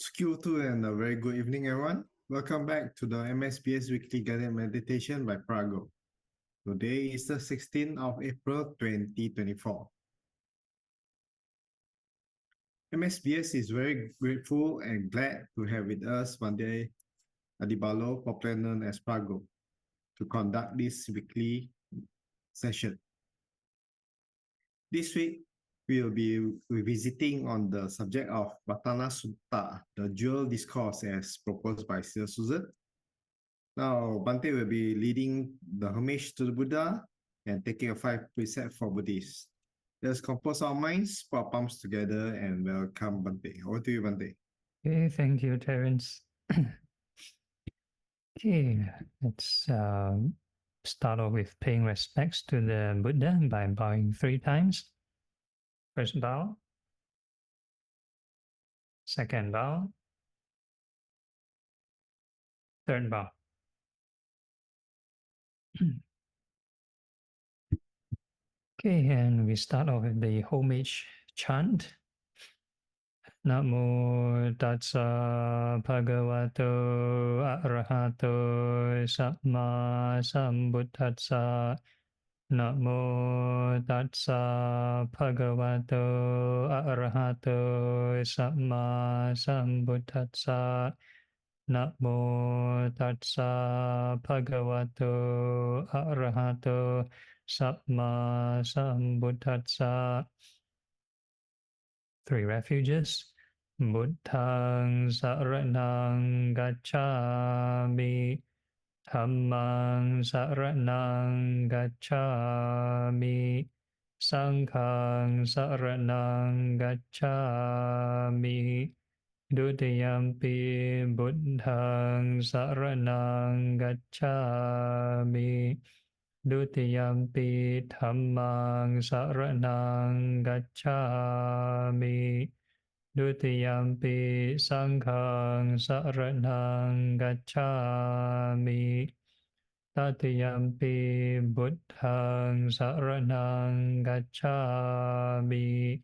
𝐓𝐿𝐼𝐶𝐞𝐝 and a very good evening, everyone. Welcome back to the MSBS Weekly Guided Meditation by Phra Goh. Today is the 16th of April 2024. MSBS is very grateful and glad to have with us 𝐵𝐴 Adhibalo, popularly known as Phra Goh, to conduct this weekly session. This week, we will be revisiting on the subject of Ratana Sutta, the dual discourse as proposed by Sister Susan. Now, Bhante will be leading the homage to the Buddha and taking a 5 precept for Buddhists. Let's compose our minds, put our palms together, and welcome Bhante. Over to you, Bhante. Okay, thank you, Terence. Okay, let's start off with paying respects to the Buddha by bowing 3 times. First bow, second bow, third bow. Okay, and we start off with the homage chant. Namo tassa bhagavato arahato samma sambuddhassa. Namo tassa bhagavato arahato samma sambuddhassa. Namo tassa bhagavato arahato samma sambuddhassa. 3 refuges. Buddhaṃ saraṇaṃ gacchāmi. Dhammang saraṇaṃ gacchāmi. Sanghang saraṇaṃ gacchāmi. Dutiyampi buddhaṃ saraṇaṃ gacchāmi. Dutiyampi dhammang saraṇaṃ gacchāmi. Dutiyampi sanghang saraṇaṃ gacchāmi. Tatiyampi buddhaṃ saraṇaṃ gacchāmi.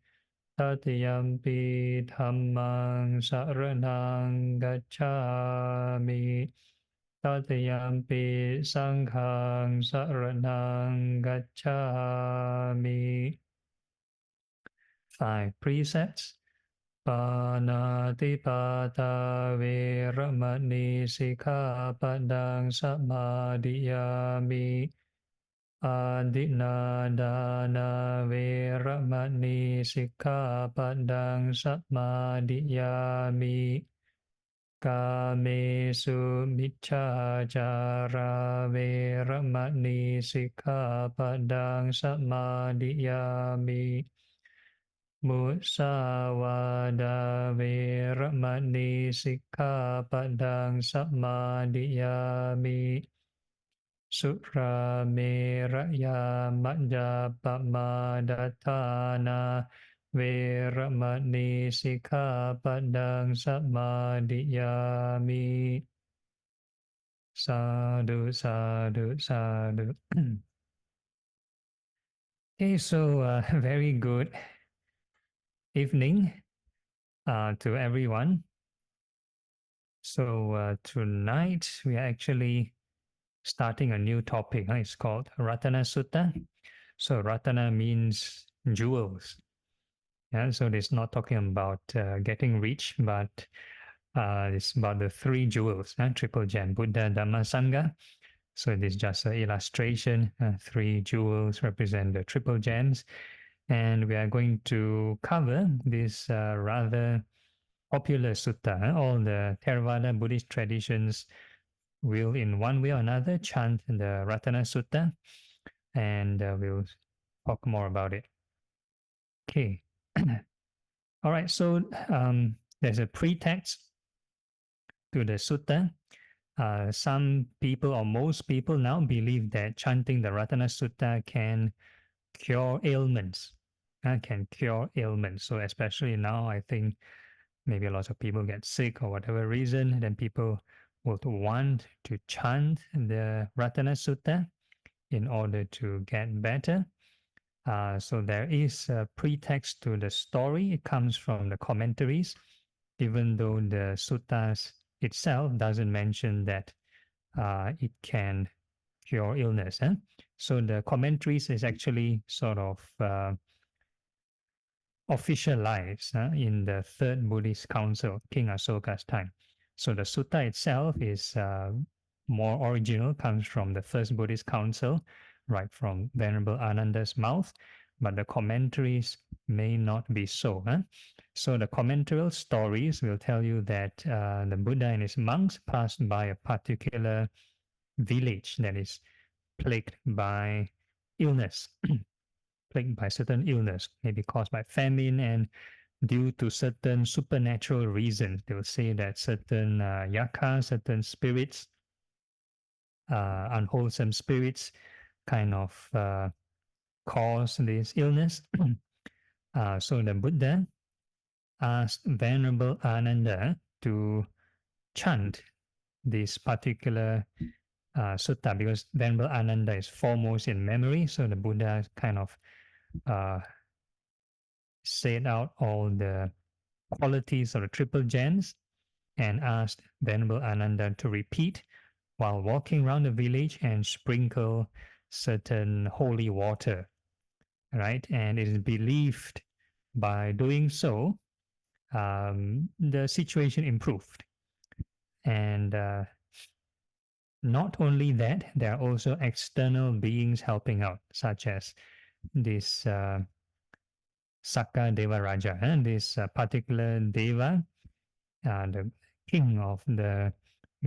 Tatiyampi dhammang saraṇaṃ gacchāmi. Tatiyampi sanghang saraṇaṃ gacchāmi. 5 precepts. Panatipata veramani sikkhapadang samadhiyami. Adinadana veramani sikkhapadang samadhiyami. Kamesu miccacara veramani sikkhapadang samadhiyami. Musawada veramani sikkhapadang samadhiyami. Sura meraya majapamadatthana veramani sikkhapadang samadhiyami. Sadhu, sadhu, sadhu. Okay, so very good evening to everyone. So tonight we are actually starting a new topic. It's called Ratana Sutta. So Ratana means jewels. Yeah, so it's not talking about getting rich, but it's about the 3 jewels, triple gem, Buddha, Dhamma, Sangha. So it is just an illustration. 3 jewels represent the triple gems. And we are going to cover this rather popular sutta. All the Theravada Buddhist traditions will in one way or another chant the Ratana Sutta, and we'll talk more about it. Okay. All right, so there's a pretext to the sutta. Some people or most people now believe that chanting the Ratana Sutta can cure ailments. Can cure ailments. So especially now, I think maybe a lot of people get sick or whatever reason, then people would want to chant the Ratana Sutta in order to get better. So there is a pretext to the story. It comes from the commentaries. even though the suttas itself doesn't mention that it can cure illness. So the commentaries is actually sort of officialized in the Third Buddhist Council, King Asoka's time. So the sutta itself is more original, comes from the First Buddhist Council, right from Venerable Ananda's mouth, but the commentaries may not be so. So the commentarial stories will tell you that the Buddha and his monks passed by a particular village that is plagued by illness, plagued by certain illness, maybe caused by famine, and due to certain supernatural reasons. They will say that certain yakas, certain spirits, unwholesome spirits, kind of cause this illness. So the Buddha asked Venerable Ananda to chant this particular sutta, because Venerable Ananda is foremost in memory. So the Buddha kind of said out all the qualities of the triple gems and asked Venerable Ananda to repeat while walking around the village and sprinkle certain holy water, right? And it is believed by doing so, the situation improved. And not only that, there are also external beings helping out, such as this Sakka Deva Raja, this particular Deva, the king of the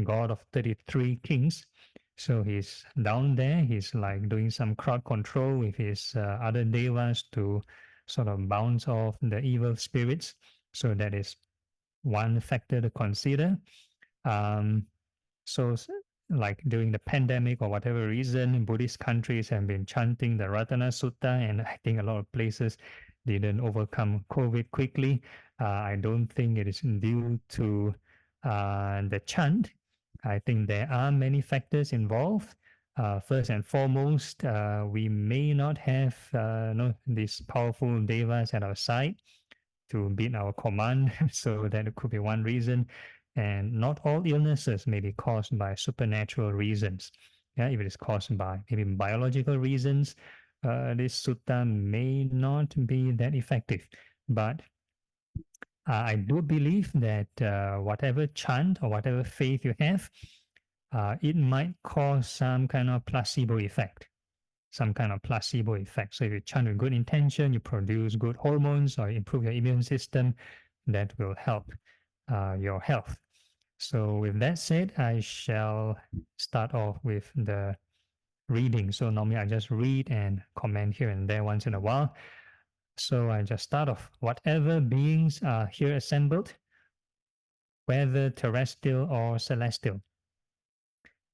god of 33 kings. So he's down there, he's like doing some crowd control with his other devas to sort of bounce off the evil spirits. So that is one factor to consider. So like during the pandemic or whatever reason, Buddhist countries have been chanting the Ratana Sutta, and I think a lot of places didn't overcome COVID quickly. I don't think it is due to the chant. I think there are many factors involved. First and foremost, we may not have these powerful devas at our side to beat our command. So that could be one reason. And not all illnesses may be caused by supernatural reasons. Yeah, if it is caused by maybe biological reasons, this sutta may not be that effective. But I do believe that whatever chant or whatever faith you have, it might cause some kind of placebo effect. Some kind of placebo effect. So if you chant with good intention, you produce good hormones or improve your immune system, that will help your health. So with that said, I shall start off with the reading. So normally I just read and comment here and there once in a while. So I just start off. Whatever beings are here assembled, whether terrestrial or celestial,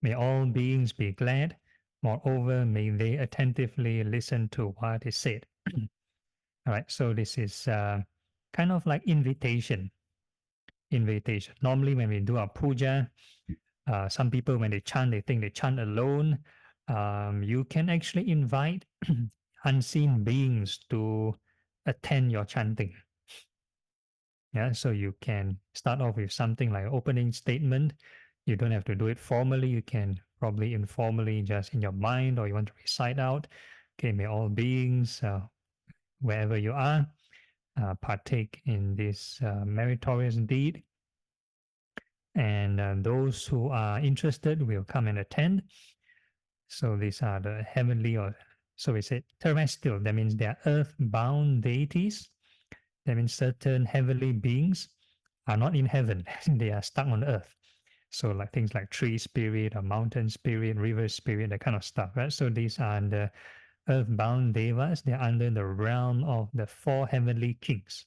may all beings be glad. Moreover, may they attentively listen to what is said. All right, so this is kind of like invitation. Normally, when we do our puja, some people, when they chant, they think they chant alone. You can actually invite unseen beings to attend your chanting. Yeah, so you can start off with something like opening statement. You don't have to do it formally. You can probably informally, just in your mind, or you want to recite out. Okay, may all beings, wherever you are, partake in this meritorious deed. And those who are interested will come and attend. So these are the heavenly, or so we say terrestrial. That means they are earth-bound deities. That means certain heavenly beings are not in heaven. They are stuck on earth. So like things like tree spirit or mountain spirit, river spirit, that kind of stuff, right? So these are the earth-bound devas. They are under the realm of the four heavenly kings.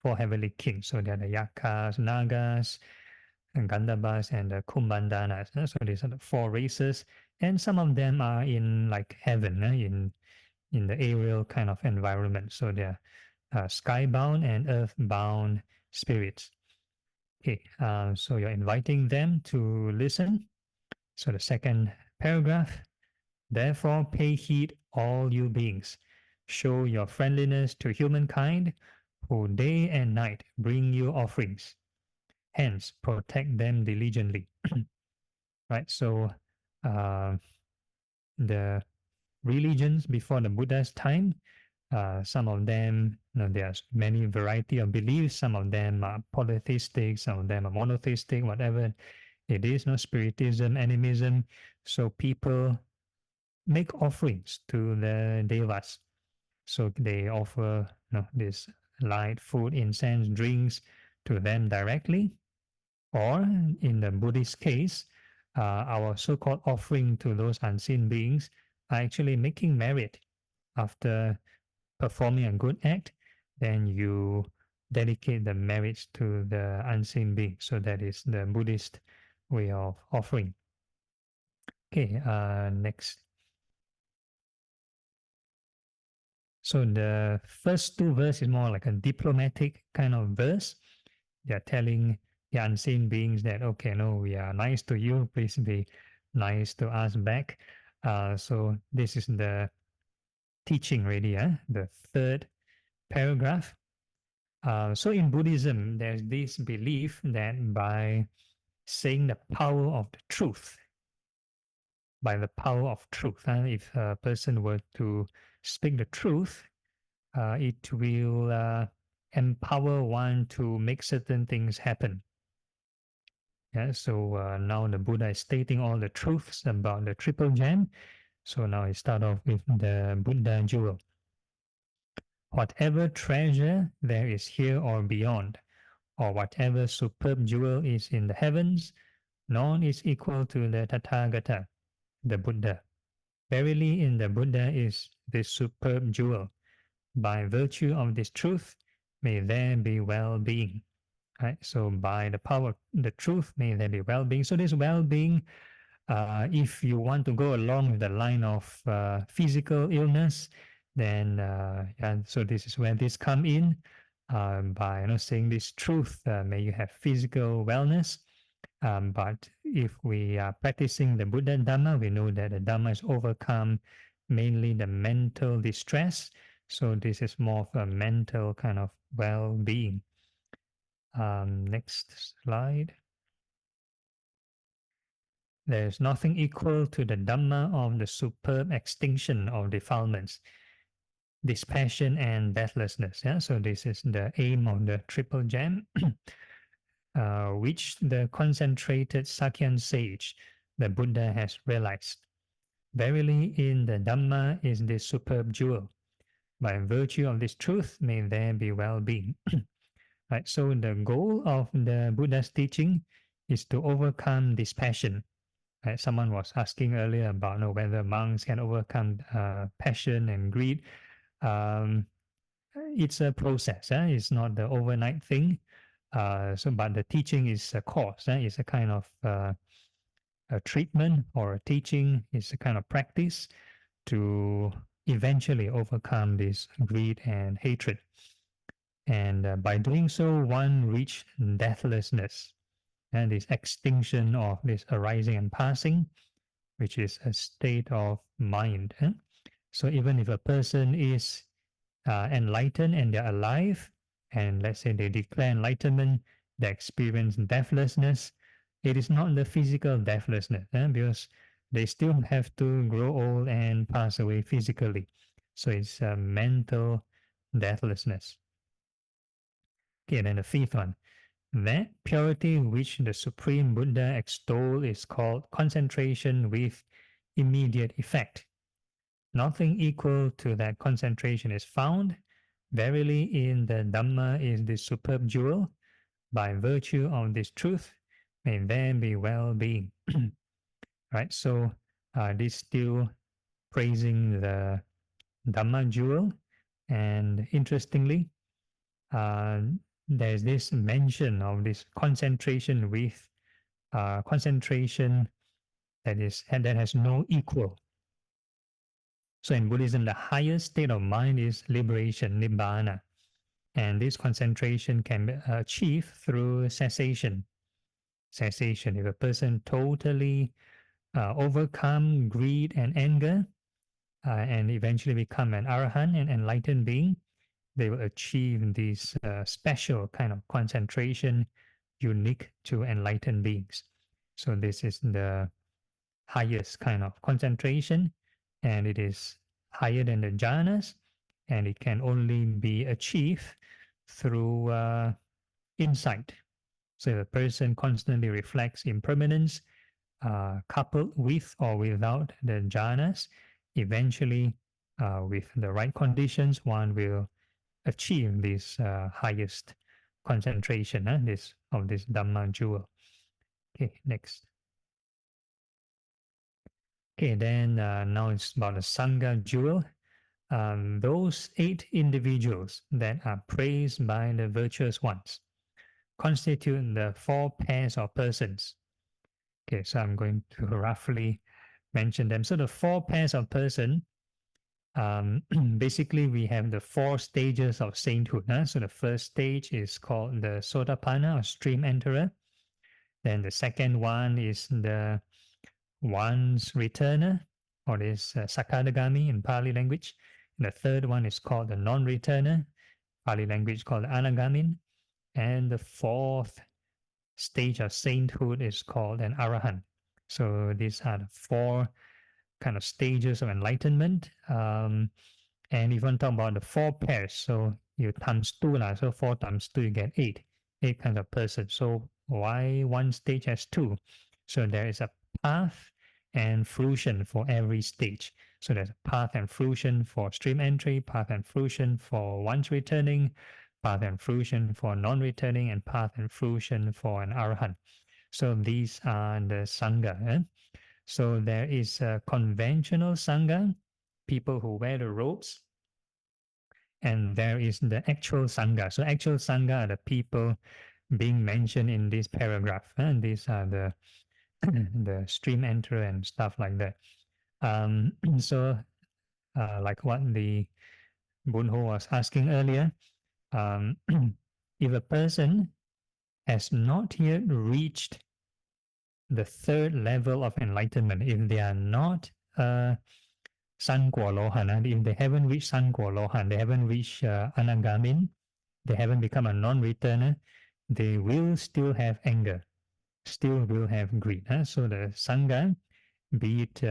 Four heavenly kings. So they are the yakas, nagas, and Gandhabas and the Kumbhandanas. So these are the four races, and some of them are in like heaven, in the aerial kind of environment. So they're skybound and earthbound spirits. Okay, so you're inviting them to listen. So the second paragraph, therefore pay heed, all you beings. Show your friendliness to humankind, who day and night bring you offerings. hence protect them diligently. Right? So the religions before the Buddha's time, some of them, there's many variety of beliefs. Some of them are polytheistic, some of them are monotheistic, whatever it is, spiritism, animism. So people make offerings to the devas. So they offer this light, food, incense, drinks to them directly. Or in the Buddhist case, our so-called offering to those unseen beings are actually making merit. After performing a good act, then you dedicate the merits to the unseen being. So that is the Buddhist way of offering. Okay, next. So the first two verses is more like a diplomatic kind of verse. They are telling the unseen beings that, okay, no, we are nice to you. Please be nice to us back. So this is the teaching already, the third paragraph. So in Buddhism, there's this belief that by saying the power of the truth, if a person were to speak the truth, it will empower one to make certain things happen. Yeah, so now the Buddha is stating all the truths about the triple gem. So now I start off with the Buddha jewel. Whatever treasure there is here or beyond, or whatever superb jewel is in the heavens, none is equal to the Tathagata, the Buddha. Verily in the Buddha is this superb jewel. By virtue of this truth, may there be well-being. Right? So by the power of the truth, may there be well-being. So this well-being, if you want to go along with the line of physical illness, then yeah, so this is where this come in. By saying this truth, may you have physical wellness. But if we are practicing the Buddha Dhamma, we know that the Dhamma is overcome mainly the mental distress. So this is more of a mental kind of well-being. Next slide. There is nothing equal to the Dhamma of the superb extinction of defilements, dispassion and deathlessness. Yeah? So this is the aim of the triple gem, which the concentrated Sakyan sage, the Buddha, has realized. Verily in the Dhamma is this superb jewel. By virtue of this truth, may there be well-being. Right? So the goal of the Buddha's teaching is to overcome dispassion. Right? Someone was asking earlier about whether monks can overcome passion and greed. It's a process. It's not the overnight thing. But the teaching is a course. It's a kind of a treatment or a teaching. It's a kind of practice to eventually overcome this greed and hatred. And by doing so, one reach deathlessness and this extinction of this arising and passing, which is a state of mind. So even if a person is enlightened and they're alive, and let's say they declare enlightenment, they experience deathlessness, it is not the physical deathlessness, because they still have to grow old and pass away physically. So it's a mental deathlessness. Okay, then the fifth one. That purity which the Supreme Buddha extolled is called concentration with immediate effect. Nothing equal to that concentration is found. Verily in the Dhamma is the superb jewel. By virtue of this truth, may there be well-being. Right, so this still praising the Dhamma jewel. And interestingly, there's this mention of this concentration with concentration that has no equal. So in Buddhism, the highest state of mind is liberation, nibbana, and this concentration can be achieved through cessation. Cessation. If a person totally overcome greed and anger, and eventually become an arahant, an enlightened being, they will achieve this special kind of concentration unique to enlightened beings. So this is the highest kind of concentration, and it is higher than the jhanas, and it can only be achieved through insight. So if a person constantly reflects impermanence, coupled with or without the jhanas, eventually, with the right conditions, one will achieve this highest concentration of this Dhamma jewel. Okay, next. Okay, then now it's about the Sangha jewel. Those 8 individuals that are praised by the virtuous ones constitute the 4 pairs of persons. Okay, so I'm going to roughly mention them. So the 4 pairs of person, basically we have the 4 stages of sainthood. So the first stage is called the Sotapanna or stream enterer. Then the second one is the one's returner, or this Sakadagami in Pali language. And the third one is called the non-returner, Pali language called Anagamin. And the 4th stage of sainthood is called an Arahant. So these are the 4 kind of stages of enlightenment. And if you want to talk about the 4 pairs, so you times 2, so 4 times 2, you get 8 kinds of persons. So why one stage has 2? So there is a path and fruition for every stage. So there's a path and fruition for stream entry, path and fruition for one's returning, path and fruition for non-returning, and path and fruition for an Arahant. So these are the Sangha. So there is a conventional Sangha, people who wear the robes, and there is the actual Sangha. So actual Sangha are the people being mentioned in this paragraph. And these are the the stream enterer and stuff like that. So like what the Bunho was asking earlier, if a person has not yet reached the 3rd level of enlightenment, if they are not San Guo Lohan, if they haven't reached San Guo Lohan, they haven't reached Anagamin, they haven't become a non-returner, they will still have anger, still will have greed. So the Sangha, be it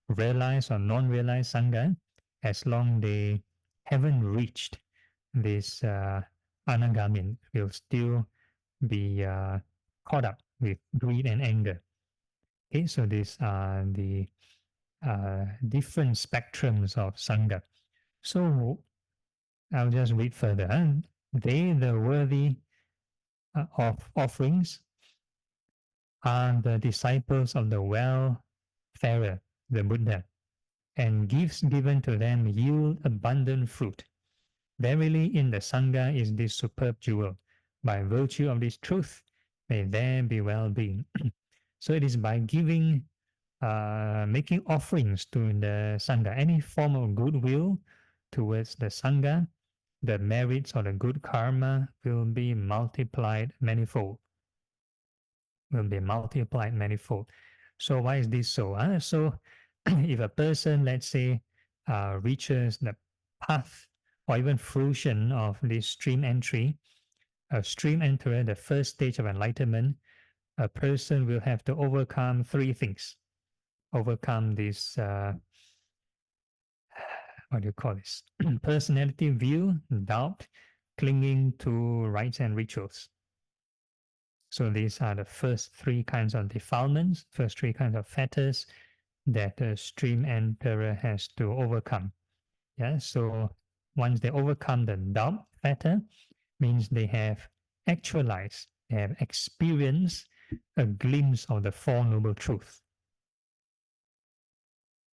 realized or non-realized Sangha, as long they haven't reached this Anagamin, will still be caught up with greed and anger. Okay, so these are the different spectrums of Sangha. So I'll just read further. They, the worthy of offerings, are the disciples of the well-farer, the Buddha, and gifts given to them yield abundant fruit. Verily, in the Sangha is this superb jewel. By virtue of this truth, may there be well-being. So it is by giving, making offerings to the Sangha, any form of goodwill towards the Sangha, the merits or the good karma will be multiplied manifold. Will be multiplied manifold. So why is this so? So if a person, let's say, reaches the path or even fruition of this stream entry, a stream enterer, the first stage of enlightenment, a person will have to overcome 3 things. Overcome this, what do you call this? Personality view, doubt, clinging to rites and rituals. So these are the first 3 kinds of defilements, first 3 kinds of fetters that the stream enterer has to overcome. Yeah, so once they overcome the doubt fetter, means they have actualized, they have experienced a glimpse of the Four Noble Truths.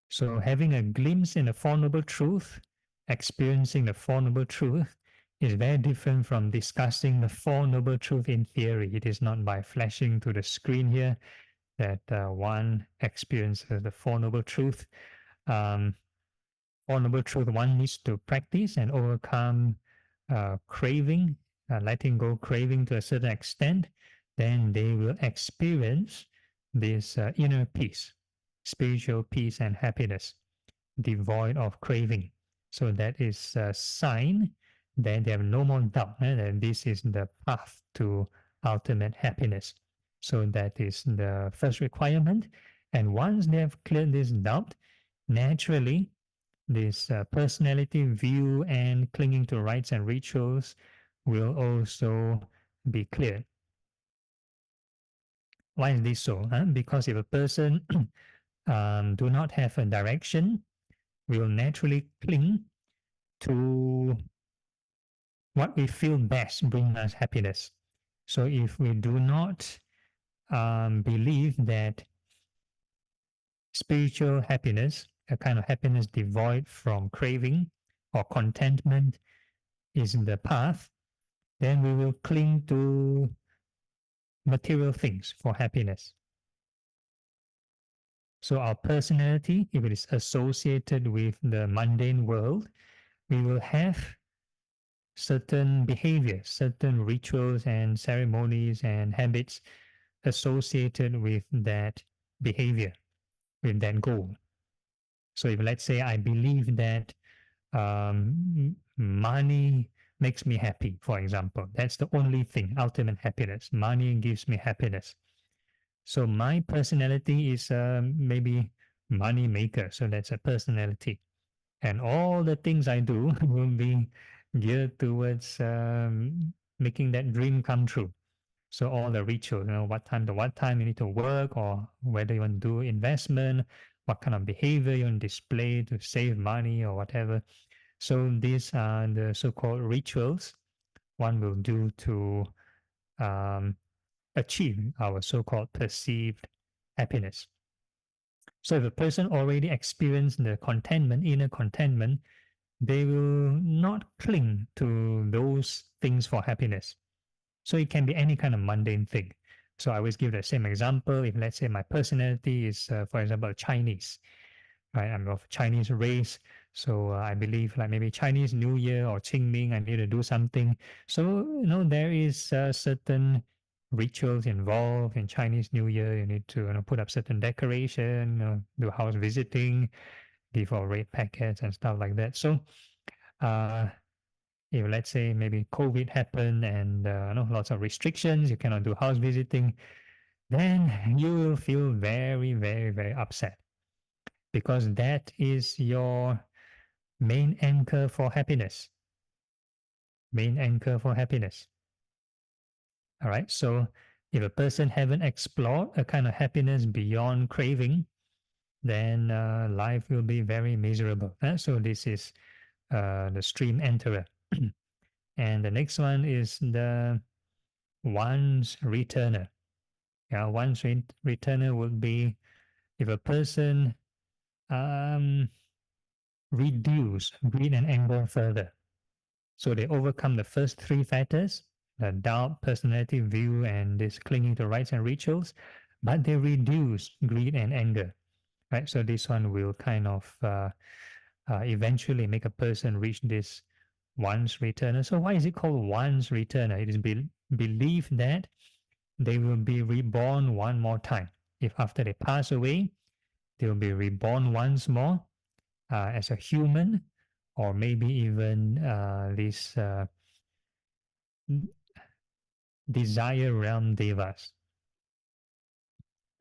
So having a glimpse in the Four Noble Truth, experiencing the Four Noble Truth, is very different from discussing the Four Noble Truths in theory. It is not by flashing to the screen here that one experiences the Four Noble Truths. Four Noble Truths one needs to practice and overcome craving, letting go craving to a certain extent, then they will experience this inner peace, spiritual peace and happiness, devoid of craving. So that is a sign that they have no more doubt that this is the path to ultimate happiness. So that is the first requirement. And once they have cleared this doubt, naturally, this personality view and clinging to rites and rituals will also be cleared. Why is this so? Because if a person do not have a direction, we will naturally cling to what we feel best bring us happiness. So if we do not believe that spiritual happiness, a kind of happiness devoid from craving or contentment, is the path, then we will cling to material things for happiness. So our personality, if it is associated with the mundane world, we will have certain behaviors, certain rituals and ceremonies and habits associated with that behavior, with that goal. So if let's say I believe that money makes me happy, for example, that's the only thing, ultimate happiness. Money gives me happiness. So my personality is maybe money maker. So that's a personality. And all the things I do will be geared towards making that dream come true. So all the rituals, what time to what time you need to work, or whether you want to do investment, what kind of behavior you want to display to save money or whatever. So these are the so-called rituals one will do to achieve our so-called perceived happiness. So if a person already experienced the contentment, inner contentment, they will not cling to those things for happiness. So it can be any kind of mundane thing. So I always give the same example. If let's say my personality is, for example, Chinese, right? I'm of Chinese race. So I believe like maybe Chinese New Year or Qingming, I need to do something. So, there is certain rituals involved in Chinese New Year. You need to put up certain decoration, do house visiting, give out red packets and stuff like that. So if let's say maybe COVID happened and lots of restrictions, you cannot do house visiting, then you will feel very, very, very upset, because that is your main anchor for happiness. Main anchor for happiness. All right. So if a person haven't explored a kind of happiness beyond craving, then life will be very miserable. So this is the stream enterer. And the next one is the one's returner. Yeah, one's returner would be if a person reduce greed and anger further. So they overcome the first three factors, the doubt, personality view, and this clinging to rites and rituals, but they reduce greed and anger. Right? So this one will kind of eventually make a person reach this one's returner. So why is it called one's returner? It is believed that they will be reborn one more time. If after they pass away, they will be reborn once more as a human, or maybe even this desire realm devas,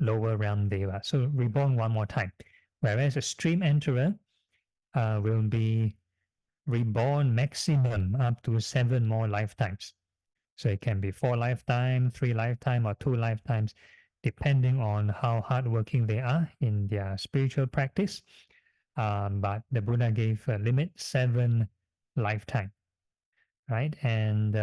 lower realm devas. So reborn one more time. Whereas a stream enterer will be reborn maximum up to 7 more lifetimes. So it can be 4 lifetimes, 3 lifetimes, or 2 lifetimes, depending on how hardworking they are in their spiritual practice. But the Buddha gave a limit, 7 lifetime, right? And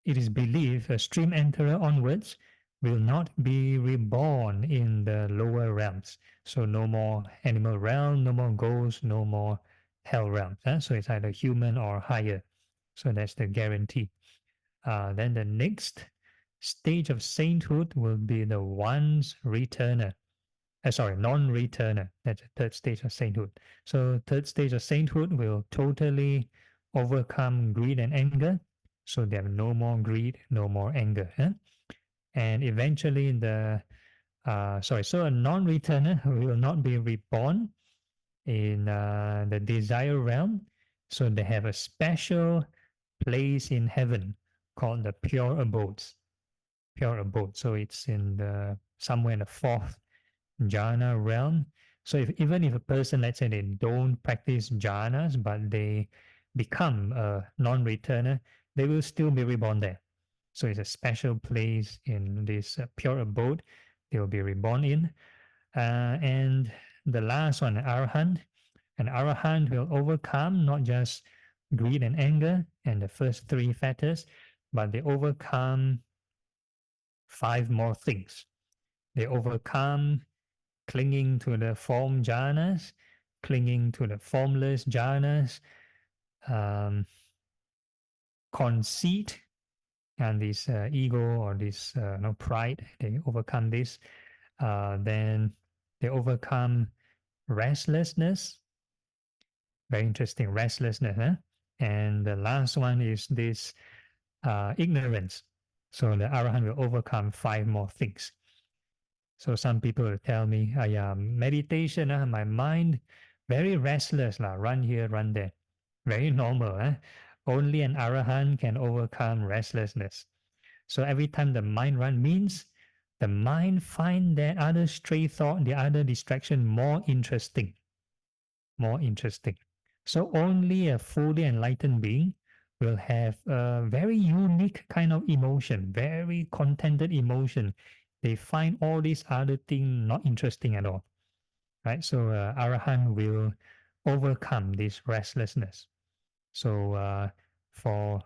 it is believed a stream enterer onwards will not be reborn in the lower realms. So no more animal realm, no more ghosts, no more hell realms. So it's either human or higher. So that's the guarantee. Then the next stage of sainthood will be the one's returner. Non-returner. That's the third stage of sainthood. So third stage of sainthood will totally overcome greed and anger. So they have no more greed, no more anger. And eventually so a non-returner will not be reborn in the desire realm. So they have a special place in heaven called the pure abodes. Pure abode. So it's in the somewhere in the fourth jhana realm. So even if a person, let's say they don't practice jhanas, but they become a non-returner, they will still be reborn there. So it's a special place in this pure abode they will be reborn in. And the last one, Arahant. An Arahant will overcome not just greed and anger and the first three fetters, but they overcome 5 more things. They overcome clinging to the form jhanas, clinging to the formless jhanas, conceit, and this ego or this pride. They overcome this. Then they overcome restlessness. Very interesting, restlessness. Huh? And the last one is this ignorance. So the Arahant will overcome 5 more things. So some people will tell me, meditation, my mind very restless, run here, run there. Very normal. Only an Arahant can overcome restlessness. So every time the mind runs means the mind find that other stray thought, the other distraction more interesting. More interesting. So only a fully enlightened being will have a very unique kind of emotion, very contented emotion. They find all these other things not interesting at all, right? So Arahant will overcome this restlessness. So for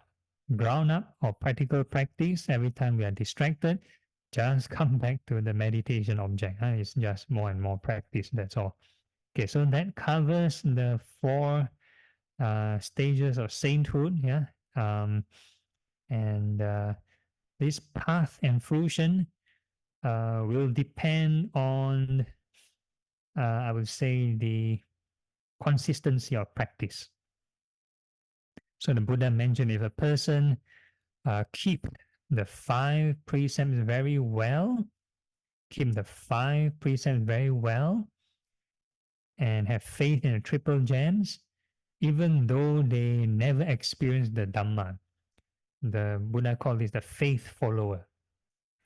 ground up or practical practice, every time we are distracted, just come back to the meditation object. It's just more and more practice, that's all. Okay, so that covers the 4 stages of sainthood, yeah. And this path and fruition will depend on, I would say, the consistency of practice. So the Buddha mentioned if a person keep the 5 precepts very well, and have faith in the triple gems, even though they never experienced the Dhamma. The Buddha called this the faith follower.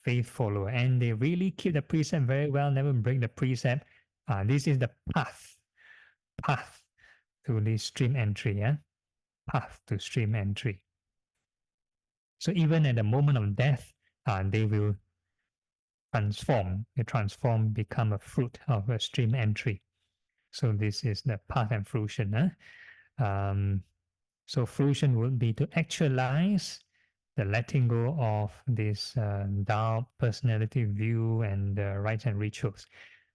And they really keep the precept very well, never break the precept. This is the path to the stream entry, yeah? Path to stream entry. So even at the moment of death, they will transform, become a fruit of a stream entry. So this is the path and fruition. So fruition would be to actualize the letting go of this Tao personality view and rites and rituals.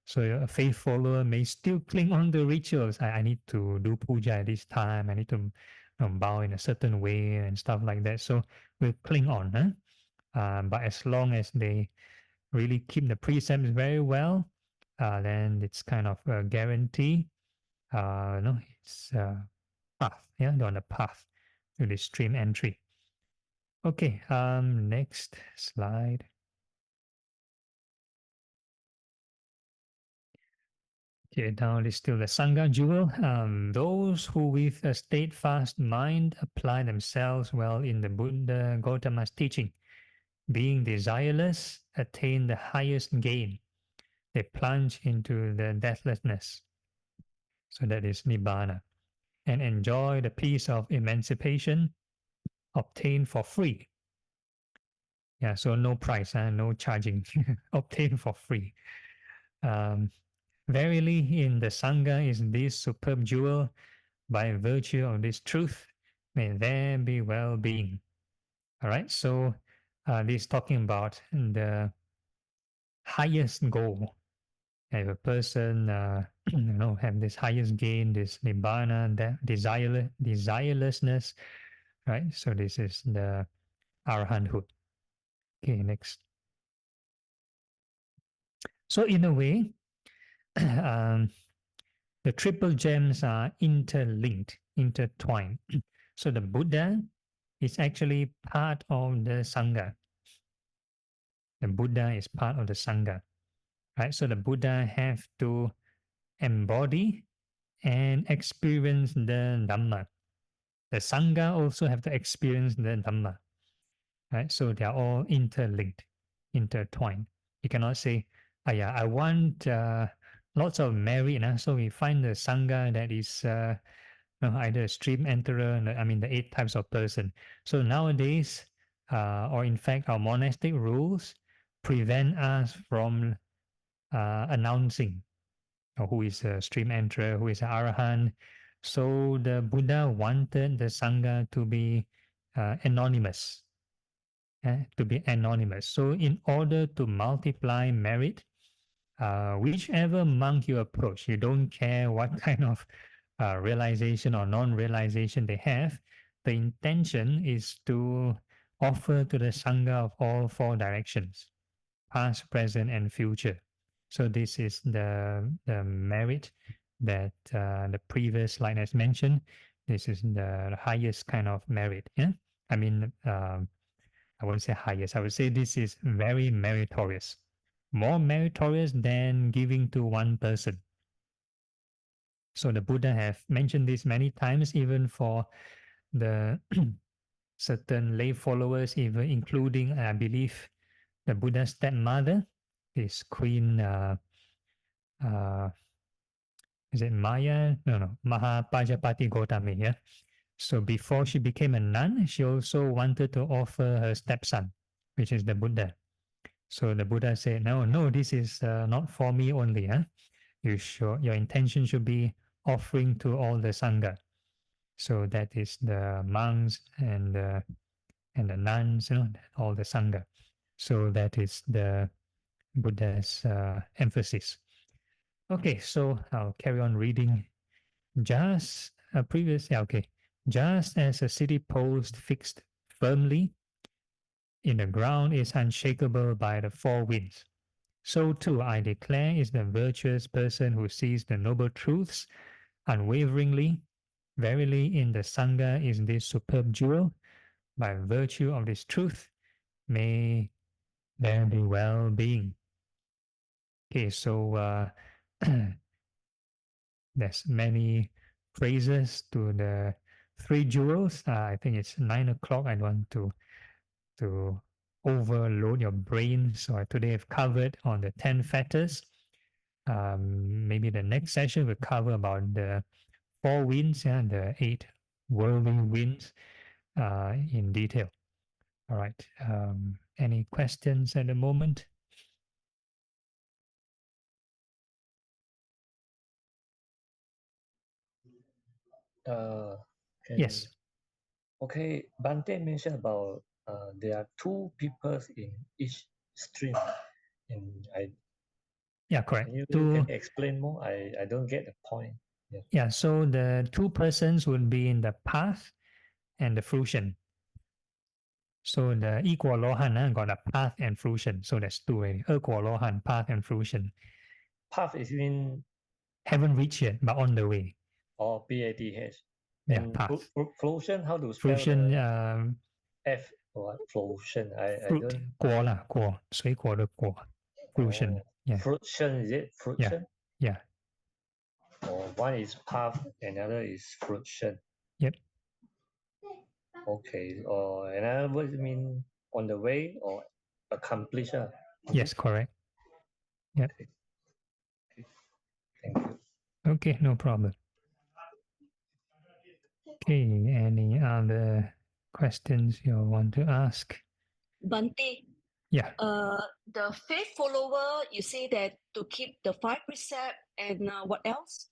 So a faith follower may still cling on to rituals. I need to do puja at this time. I need to bow in a certain way and stuff like that. So we'll cling on. But as long as they really keep the precepts very well, then it's kind of a guarantee. It's path. Yeah, they're on the path to the stream entry. Okay, next slide. Okay, now it's still the Sangha jewel. Those who with a steadfast mind apply themselves well in the Buddha Gautama's teaching, being desireless, attain the highest gain. They plunge into the deathlessness. So that is Nibbana. And enjoy the peace of emancipation obtained for free. Yeah, so no price, no charging, obtained for free. Verily, in the Sangha is this superb jewel. By virtue of this truth, may there be well-being. All right, so this is talking about the highest goal. If a person, have this highest gain, this nibbana, that desirelessness, right? So this is the arahanthood. Okay, next. So in a way, the triple gems are interlinked, intertwined. So the Buddha is actually part of the Sangha. The Buddha is part of the Sangha, right? So the Buddha have to embody and experience the Dhamma. The Sangha also have to experience the Dhamma. right? So they are all interlinked, intertwined. You cannot say, yeah, I want lots of merit. So we find the Sangha that is either a stream enterer, I mean the 8 types of person. So nowadays, or in fact, our monastic rules prevent us from announcing who is a stream enterer, who is an arahant. So the Buddha wanted the Sangha to be anonymous, to be anonymous. So in order to multiply merit, whichever monk you approach, you don't care what kind of realization or non-realization they have, the intention is to offer to the Sangha of all 4 directions, past, present, and future. So this is the merit that the previous slide has mentioned. This is the highest kind of merit. Yeah, I mean, I wouldn't say highest. I would say this is very meritorious, more meritorious than giving to one person. So the Buddha have mentioned this many times, even for the certain lay followers, even including, I believe, the Buddha's stepmother, this Queen, is it Maya? No, Maha Pajapati Gotami. Yeah. So before she became a nun, she also wanted to offer her stepson, which is the Buddha. So the Buddha said, no, this is not for me only. Your intention should be offering to all the Sangha. So that is the monks and the nuns, all the Sangha. So that is the Buddha's emphasis. Okay, so I'll carry on reading. Just as a city post fixed firmly in the ground is unshakable by the 4 winds, so too I declare is the virtuous person who sees the noble truths unwaveringly. Verily, in the Sangha is this superb jewel. By virtue of this truth, may there be well-being. Okay, so there's many phrases to the 3 jewels. I think it's 9 o'clock. I don't want to overload your brain. So today I've covered on the 10 fetters. Maybe the next session will cover about the 4 winds and the 8 worldly winds in detail. All right. Any questions at the moment? Yes. Okay, Bante mentioned about there are 2 peoples in each stream, and correct. Can you explain more? I don't get the point. Yeah, so the 2 persons would be in the path and the fruition. So the 一果罗汉 got a path and fruition. So that's 2 already. 二果罗汉, path and fruition. Path is in haven't reached yet, but on the way. Or PATH. Yeah, And path. Fruition, how to spell Fruition, F or fruition? I fruit, don't. 果啦,果,水果的果. Fruition. Yeah. Fruition, is it? Fruition? Yeah. One is path, another is fruition. Yep. Okay. Another word mean on the way or accomplish. Yes, correct. Yep. Okay. Thank you. Okay, no problem. Okay, any other questions you want to ask? Bante. Yeah. The faith follower, you say that to keep the 5 precepts and what else?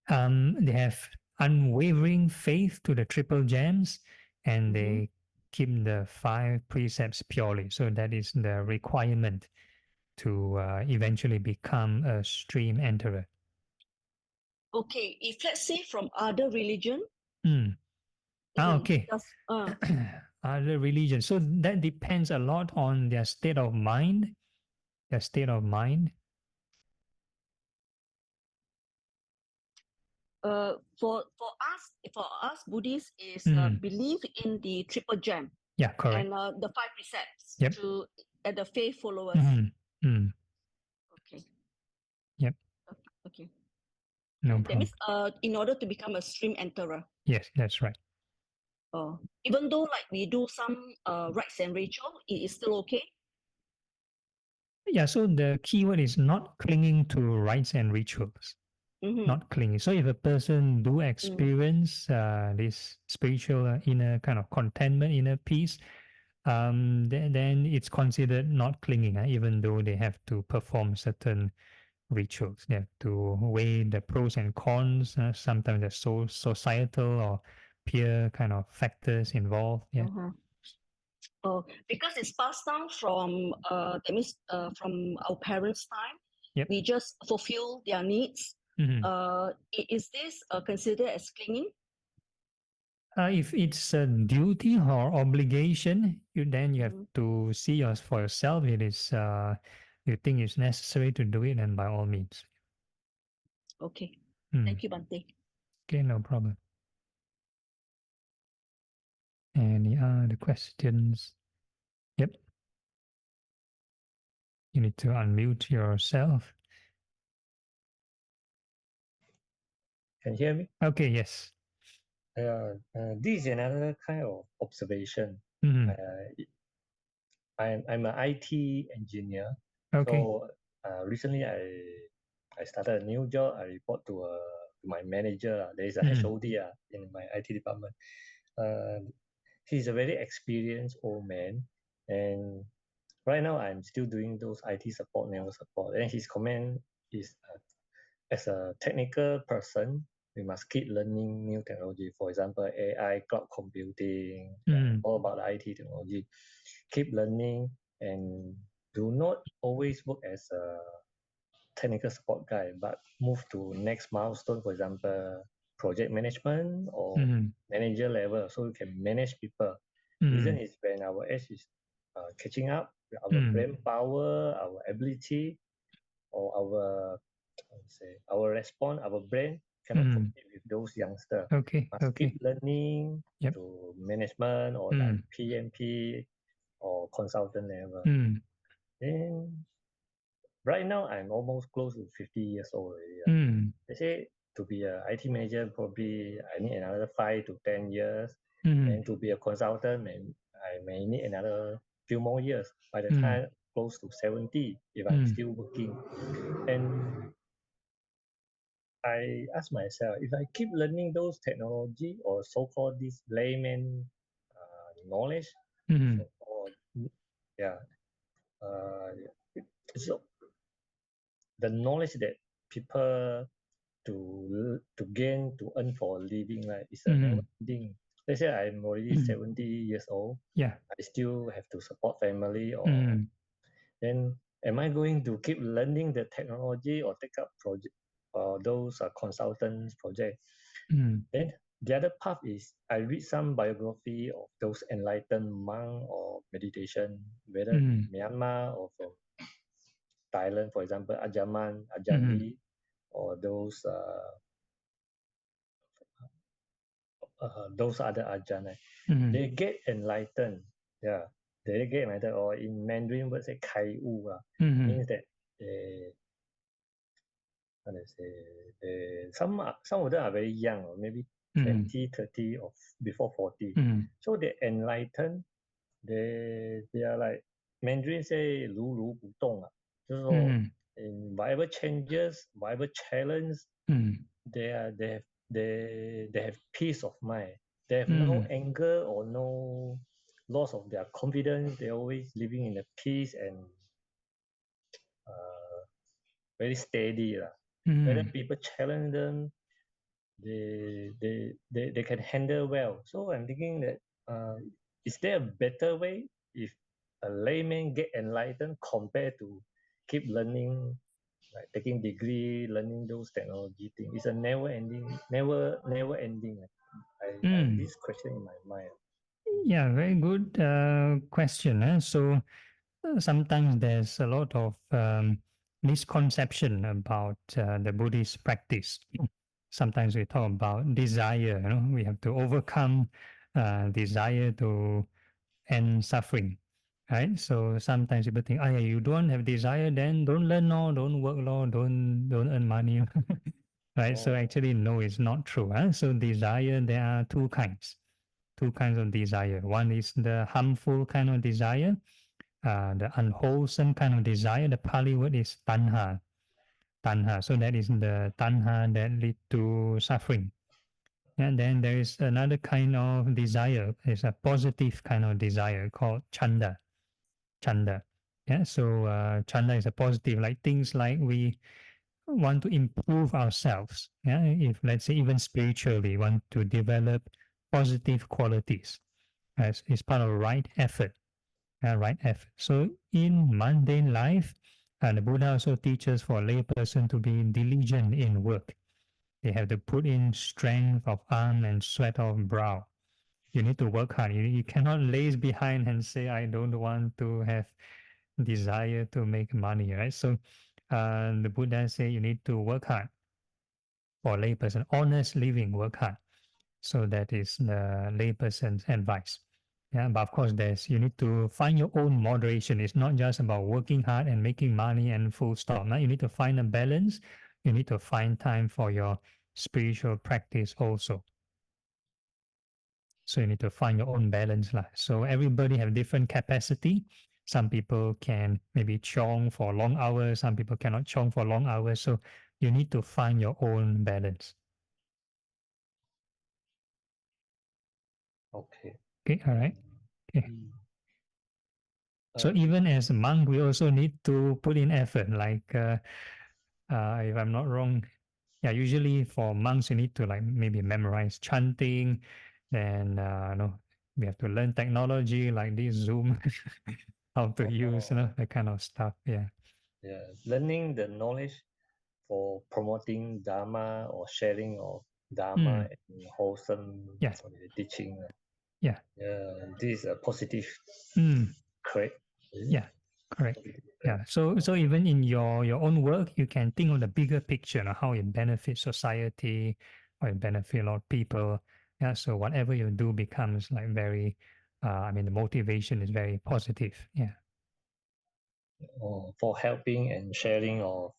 They have unwavering faith to the triple gems, and they keep the 5 precepts purely. So that is the requirement to eventually become a stream enterer. Okay, if let's say from other religion. Okay. Other religion. So that depends a lot on their state of mind. For us Buddhists is believe in the triple gem. Yeah, correct. And the 5 precepts to the faith followers. Okay. Yep. Okay. No that problem. means in order to become a stream enterer. Yes, that's right. Even though like we do some rites and ritual, it is still okay? Yeah, so the key word is not clinging to rites and rituals. Not clinging. So if a person do experience this spiritual inner kind of contentment, inner peace, then it's considered not clinging, even though they have to perform certain rituals. They have to weigh the pros and cons. Sometimes there's societal or peer kind of factors involved. Yeah. Because it's passed down from that means from our parents' time. Yep. We just fulfill their needs. Is this considered as clinging? If it's a duty or obligation, then you have to see for yourself. It is you think it's necessary to do it, and by all means. Okay. Thank you, Bhante. Okay, no problem. Any other questions? Yep. You need to unmute yourself. Can you hear me? Okay, yes. This is another kind of observation. I'm an IT engineer. Okay. So recently I started a new job. I report to my manager. There is a HOD in my IT department. He's a very experienced old man, and right now I'm still doing those IT support, network support. And his comment is, as a technical person, we must keep learning new technology. For example, AI, cloud computing, all about the IT technology. Keep learning and do not always work as a technical support guy, but move to next milestone. For example, project management or manager level, so you can manage people. Reason is when our age is catching up, our brain power, our ability, or our response, our brain cannot compete with those youngsters. Must keep learning to management or like PMP or consultant level. Then right now I'm almost close to 50 years old already. They say to be a IT manager, probably I need another 5 to 10 years. And to be a consultant, I may need another few more years. By the time close to 70, if I'm still working. And I ask myself, if I keep learning those technology or so-called this layman knowledge, so the knowledge that people to gain to earn for a living, right, is a never ending. Let's say I'm already 70 years old. Yeah. I still have to support family, or then am I going to keep learning the technology or take up project or those consultants project? Then the other path is I read some biography of those enlightened monk or meditation, whether in Myanmar or from Thailand, for example, Ajaman, Ajandi, or those other Ajahn. They get enlightened. Yeah, they get enlightened, or in Mandarin, word say "kai wu," means that how to say, some of them are very young, or maybe 20, 30, or before 40. So they enlightened. They are like Mandarin say 如如不动啊，就是说 in whatever changes, whatever challenge, they have peace of mind. They have no anger or no loss of their confidence. They're always living in a peace and very steady. Whether people challenge them, they can handle well. So I'm thinking that is there a better way if a layman get enlightened compared to keep learning, like taking degree, learning those technology things? It's a never ending. I have this question in my mind. Yeah, very good question. So sometimes there's a lot of misconception about the Buddhist practice. Sometimes we talk about desire. We have to overcome desire to end suffering, right? So sometimes people think, you don't have desire, then don't learn law, don't work law, don't earn money, right? So actually, no, it's not true. So desire, there are two kinds. two kinds of desire. One is the harmful kind of desire, the unwholesome kind of desire. The Pali word is tanha. Tanha. So that is the tanha that lead to suffering. And then there is another kind of desire. It's a positive kind of desire called chanda. Chanda. Yeah. So chanda is a positive, like things like we want to improve ourselves. Yeah. If let's say even spiritually, want to develop positive qualities. As is part of right effort. Right effort. So in mundane life, the Buddha also teaches for a layperson to be diligent in work. They have to put in strength of arm and sweat of brow. You need to work hard. You cannot laze behind and say, I don't want to have desire to make money, right? So the Buddha say you need to work hard. For a layperson, honest living, work hard. So that is the layperson's advice. Yeah, but of course, you need to find your own moderation. It's not just about working hard and making money and full stop. Now you need to find a balance. You need to find time for your spiritual practice also. So you need to find your own balance. So everybody have different capacity. Some people can maybe chong for long hours. Some people cannot chong for long hours. So you need to find your own balance. Okay. Okay, all right. Okay. So Uh, even as a monk, we also need to put in effort. Like, if I'm not wrong, yeah, usually for monks, you need to like maybe memorize chanting. Then, we have to learn technology like this Zoom, how to use, that kind of stuff. Yeah. yeah, learning the knowledge for promoting Dhamma or sharing of Dhamma and wholesome Yeah. teaching. Yeah. This is a positive, correct? Yeah, correct. Yeah. So even in your own work, you can think of the bigger picture, how it benefits society, or it benefits a lot of people. Yeah. So whatever you do becomes like very, the motivation is very positive. Yeah. For helping and sharing of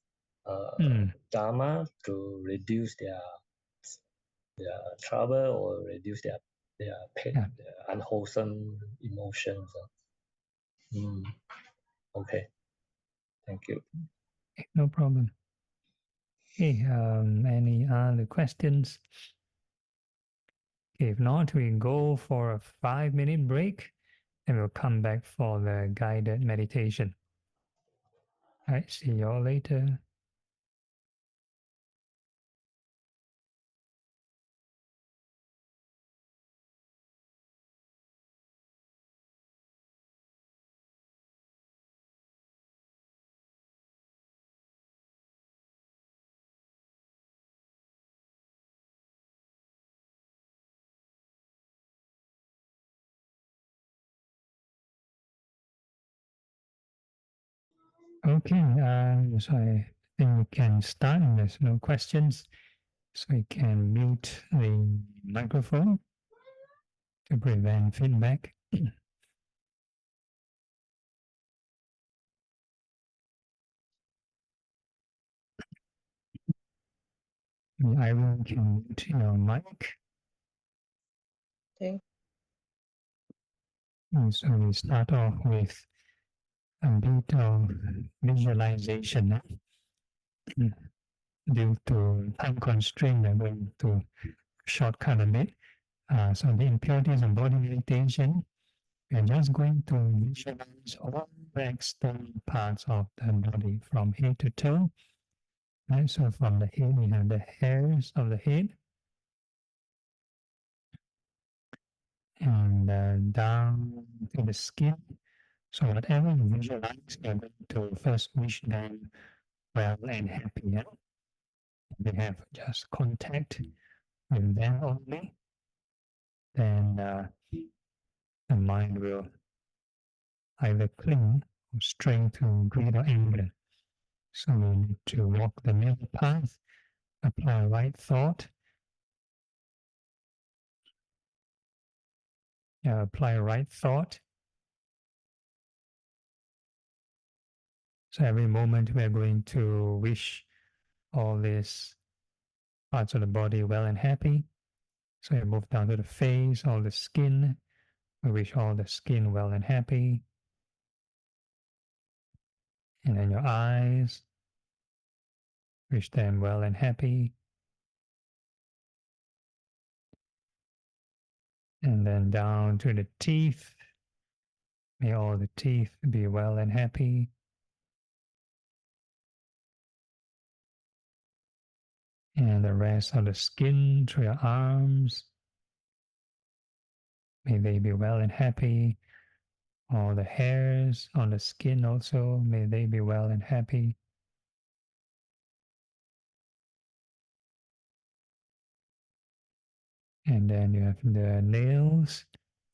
Dharma to reduce their trouble or reduce their pain, Yeah. their unwholesome emotions. Okay, thank you. No problem. Okay. Any other questions? Okay, if not, we go for a 5-minute break and we'll come back for the guided meditation. All right. See you all later. Okay, so I think we can start. There's no questions, so we can mute the microphone to prevent feedback. I will can mute your mic. Okay. And so we start off with a bit of visualization. Due to time constraint, I'm going to shortcut a bit. So the impurities of body meditation, we're just going to visualize all the external parts of the body from head to toe. Right, so from the head, we have the hairs of the head, and down to the skin. So whatever you visualize, you're going to first wish them well and happy. Yeah? They have just contact with them only, then the mind will either cling or strain to greed or anger. So we need to walk the middle path, apply right thought, apply right thought. So every moment we are going to wish all these parts of the body well and happy. So you move down to the face, all the skin. We wish all the skin well and happy. And then your eyes, wish them well and happy. And then down to the teeth. May all the teeth be well and happy. And the rest of the skin to your arms. May they be well and happy. All the hairs on the skin also, may they be well and happy. And then you have the nails,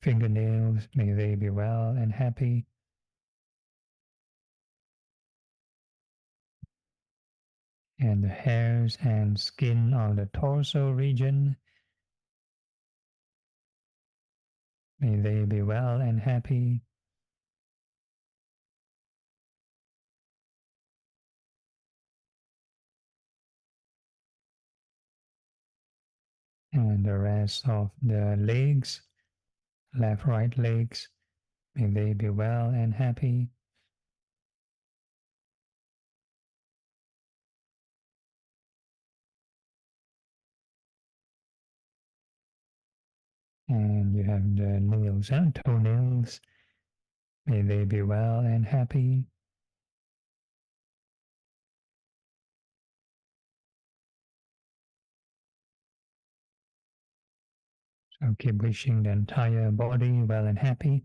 fingernails, may they be well and happy. And the hairs and skin on the torso region, may they be well and happy. And the rest of the legs, left, right legs, may they be well and happy. And you have the nails and toenails, may they be well and happy. So keep wishing the entire body well and happy.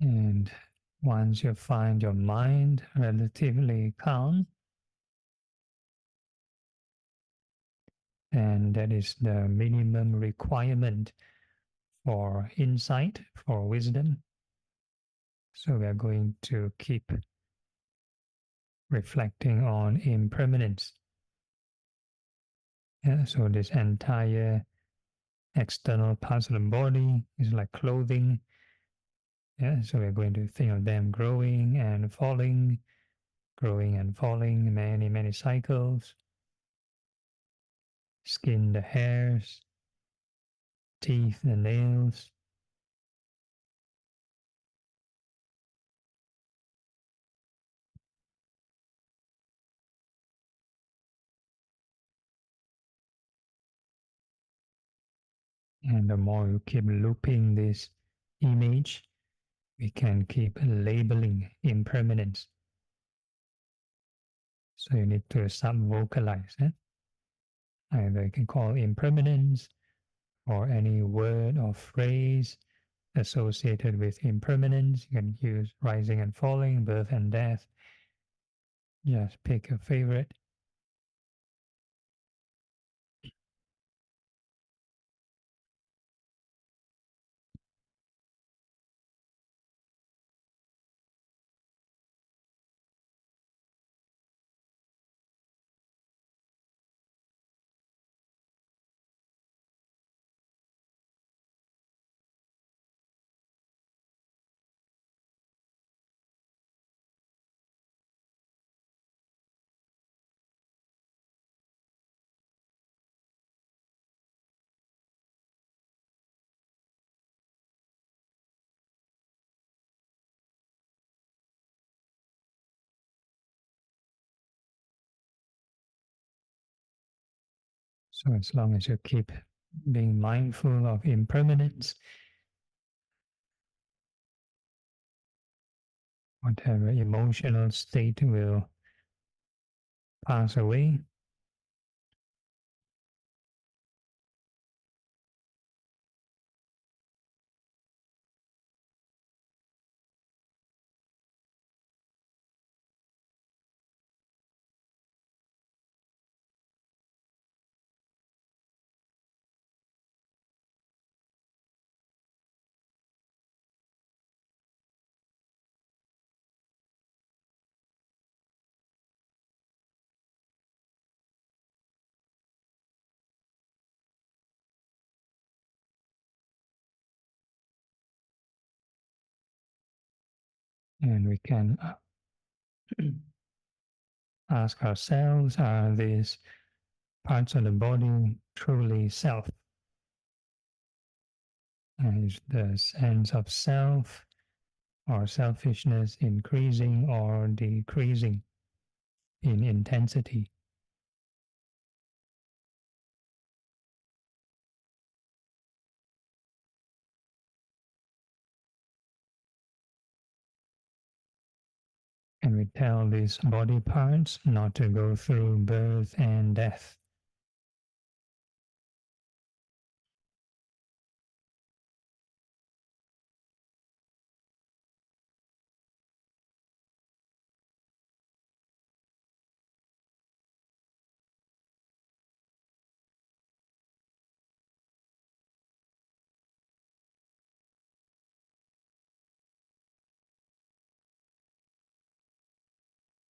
And once you find your mind relatively calm, and that is the minimum requirement for insight, for wisdom. So we are going to keep reflecting on impermanence. Yeah, so this entire external parts of the body is like clothing. Yeah, so we're going to think of them growing and falling, many, many cycles. Skin, the hairs, teeth, the nails. And the more you keep looping this image, we can keep labeling impermanence. So you need to sub-vocalize it. Either you can call impermanence or any word or phrase associated with impermanence. You can use rising and falling, birth and death. Just pick a favorite. So as long as you keep being mindful of impermanence, whatever emotional state will pass away. And we can ask ourselves, are these parts of the body truly self? Is the sense of self or selfishness increasing or decreasing in intensity? And we tell these body parts not to go through birth and death.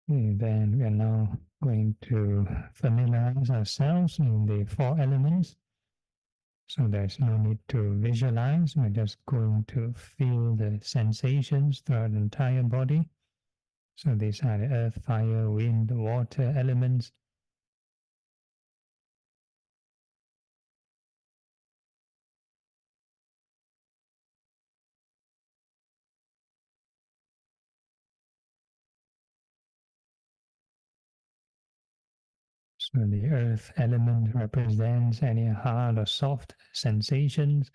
And then we are now going to familiarize ourselves in the four elements. So there's no need to visualize, we're just going to feel the sensations throughout the entire body. So these are the earth, fire, wind, water elements. So the earth element represents any hard or soft sensations.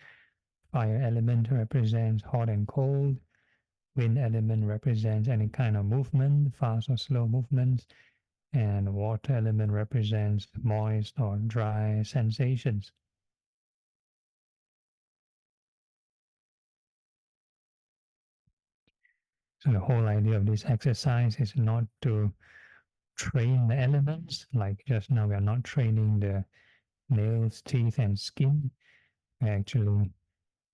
Fire element represents hot and cold. Wind element represents any kind of movement, fast or slow movements. And water element represents moist or dry sensations. So the whole idea of this exercise is not to train the elements, like just now we are not training the nails, teeth, and skin. We're actually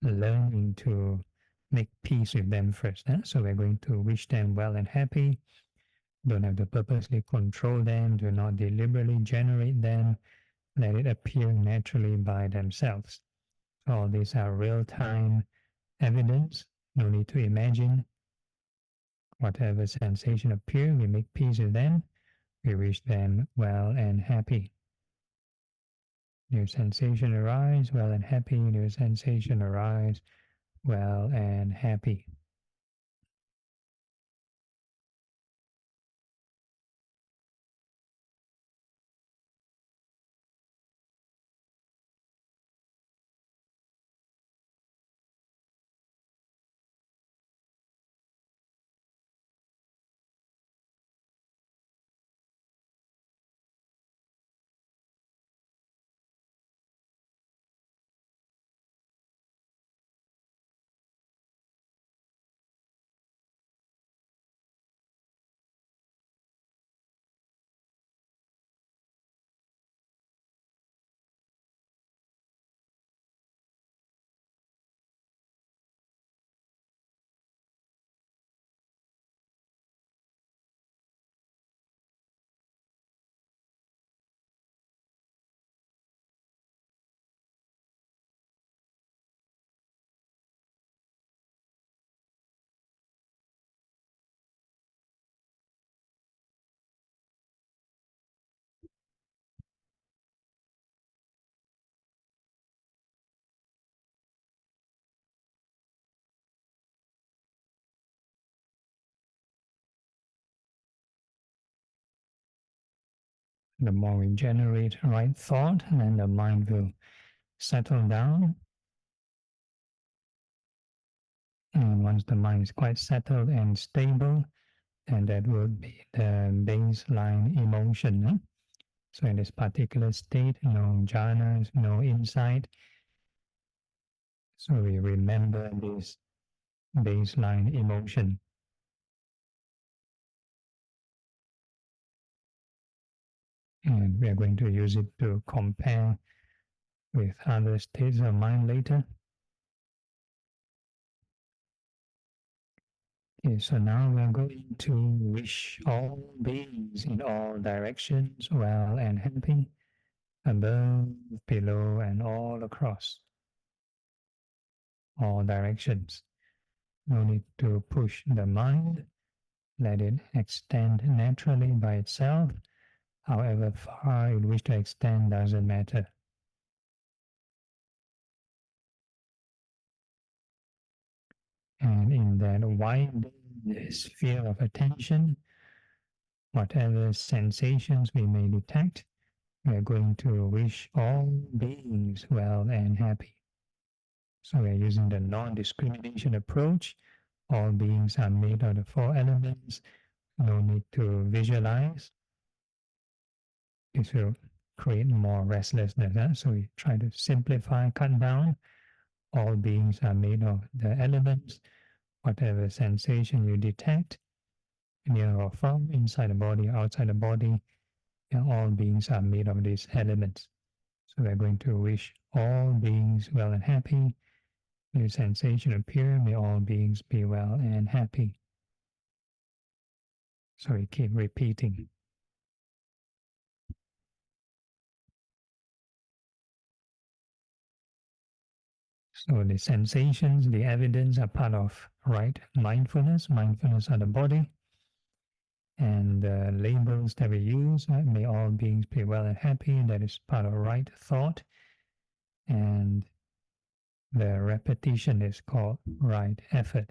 learning to make peace with them first. So we're going to wish them well and happy. Don't have to purposely control them. Do not deliberately generate them. Let it appear naturally by themselves. So all these are real-time evidence. No need to imagine. Whatever sensation appear, we make peace with them. We wish them well and happy. New sensation arise, well and happy. New sensation arise, well and happy. The more we generate right thought, then the mind will settle down. And once the mind is quite settled and stable, then that would be the baseline emotion. So in this particular state, no jhanas, no insight. So we remember this baseline emotion. And we are going to use it to compare with other states of mind later. Okay, so now we are going to wish all beings in all directions well and happy, above, below, and all across all directions. No need to push the mind. Let it extend naturally by itself. However far it wish to extend doesn't matter. And in that wide sphere of attention, whatever sensations we may detect, we are going to wish all beings well and happy. So we are using the non-discrimination approach. All beings are made of the four elements. No need to visualize. This will create more restlessness. So we try to simplify, cut down. All beings are made of the elements. Whatever sensation you detect, near or far, inside the body, outside the body, and all beings are made of these elements. So we're going to wish all beings well and happy. New sensation appear, may all beings be well and happy. So we keep repeating. So the sensations, the evidence are part of right mindfulness. Mindfulness of the body. And the labels that we use, may all beings be well and happy, that is part of right thought. And the repetition is called right effort.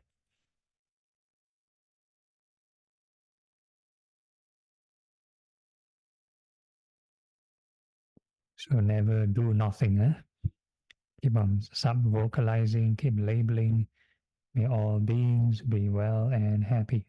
So never do nothing. Keep on sub-vocalizing, keep labeling. May all beings be well and happy.